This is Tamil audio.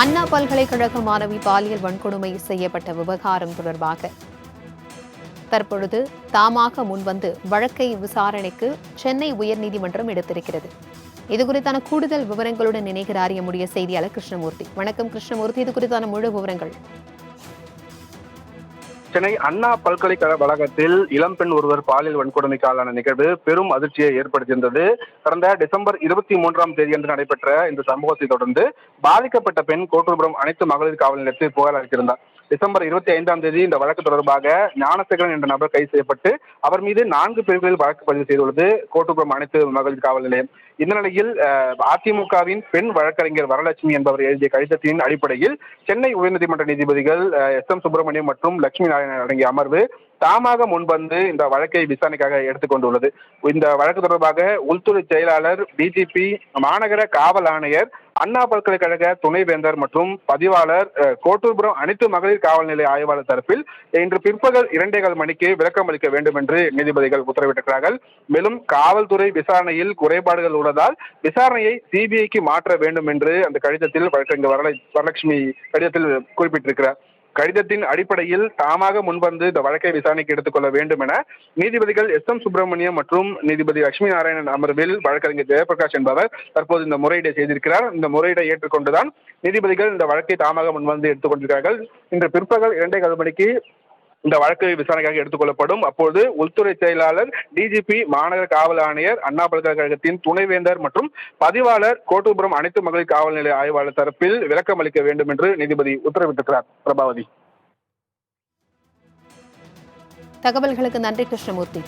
அண்ணா பல்கலைக்கழக மாணவி பாலியல் வன்கொடுமை செய்யப்பட்ட விவகாரம் தொடர்பாக தற்பொழுது தாமாக முன்வந்து வழக்கை விசாரணைக்கு சென்னை உயர்நீதிமன்றம் எடுத்திருக்கிறது. இதுகுறித்தான கூடுதல் விவரங்களுடன் இணைகிறார் எம்முடைய செய்தியாளர் கிருஷ்ணமூர்த்தி. வணக்கம் கிருஷ்ணமூர்த்தி, இது குறித்தான முழு விவரங்கள். சென்னை அண்ணா பல்கலைக்கழக வளாகத்தில் இளம்பெண் ஒருவர் பாலியல் வன்கொடுமைக்கு ஆளான நிகழ்வு பெரும் அதிர்ச்சியை ஏற்படுத்தியிருந்தது. கடந்த டிசம்பர் 23ஆம் தேதியன்று நடைபெற்ற இந்த சம்பவத்தை தொடர்ந்து பாதிக்கப்பட்ட பெண் கோட்டூர்புரம் அனைத்து மகளிர் காவல் நிலையத்தில் புகார் அளித்திருந்தார். டிசம்பர் 25ஆம் தேதி இந்த வழக்கு தொடர்பாக ஞானசேகரன் என்ற நபர் கைது செய்யப்பட்டு அவர் மீது 4 பேர்களில் வழக்கு பதிவு செய்துள்ளது கோட்டூர்புரம் அனைத்து மகளிர் காவல் நிலையம். இந்த நிலையில் அதிமுகவின் பெண் வழக்கறிஞர் வரலட்சுமி என்பவர் எழுதிய கடிதத்தின் அடிப்படையில் சென்னை உயர்நீதிமன்ற நீதிபதிகள் எஸ்.எம். சுப்பிரமணியம் மற்றும் லட்சுமி நாராயணன் அடங்கிய அமர்வு தாமாக முன்வந்து இந்த வழக்கை விசாரணைக்காக எடுத்துக்கொண்டுள்ளது. இந்த வழக்கு தொடர்பாக உள்துறை செயலாளர், டிஜிபி, மாநகர காவல் ஆணையர், அண்ணா பல்கலைக்கழக துணைவேந்தர் மற்றும் பதிவாளர், கோட்டூர்புரம் அனைத்து மகளிர் காவல் நிலைய ஆய்வாளர் தரப்பில் இன்று பிற்பகல் 2:15 மணிக்கு விளக்கம் அளிக்க வேண்டும் என்று நீதிபதிகள் உத்தரவிட்டிருக்கிறார்கள். மேலும் காவல்துறை விசாரணையில் குறைபாடுகள் உள்ளதால் விசாரணையை சிபிஐக்கு மாற்ற வேண்டும் என்று அந்த கடிதத்தில் வழக்கறிஞர் வரலட்சுமி கடிதத்தில் குறிப்பிட்டிருக்கிறார். கடிதத்தின் அடிப்படையில் தாமாக முன்வந்து இந்த வழக்கை விசாரணைக்கு எடுத்துக்கொள்ள வேண்டும் என நீதிபதிகள் எஸ்.எம். சுப்பிரமணியம் மற்றும் நீதிபதி லட்சுமி நாராயணன் அமர்வில் வழக்கறிஞர் ஜெயபிரகாஷ் என்பவர் தற்போது இந்த முறையீடை செய்திருக்கிறார். இந்த முறையீடை ஏற்றுக்கொண்டுதான் நீதிபதிகள் இந்த வழக்கை தாமாக முன்வந்து எடுத்துக்கொண்டிருக்கிறார்கள். இன்று பிற்பகல் 2:15 மணிக்கு இந்த வழக்கு விசாரணைக்காக எடுத்துக்கொள்ளப்படும். அப்போது உள்துறை செயலாளர், டிஜிபி, மாநகர காவல் ஆணையர், அண்ணா பல்கலைக்கழகத்தின் துணைவேந்தர் மற்றும் பதிவாளர், கோட்டூர்புரம் அனைத்து மகளிர் காவல் நிலைய ஆய்வாளர் தரப்பில் விளக்கம் அளிக்க வேண்டும் என்று நீதிபதி உத்தரவிட்டிருக்கிறார். பிரபாவதி, தகவல்களுக்கு நன்றி கிருஷ்ணமூர்த்தி.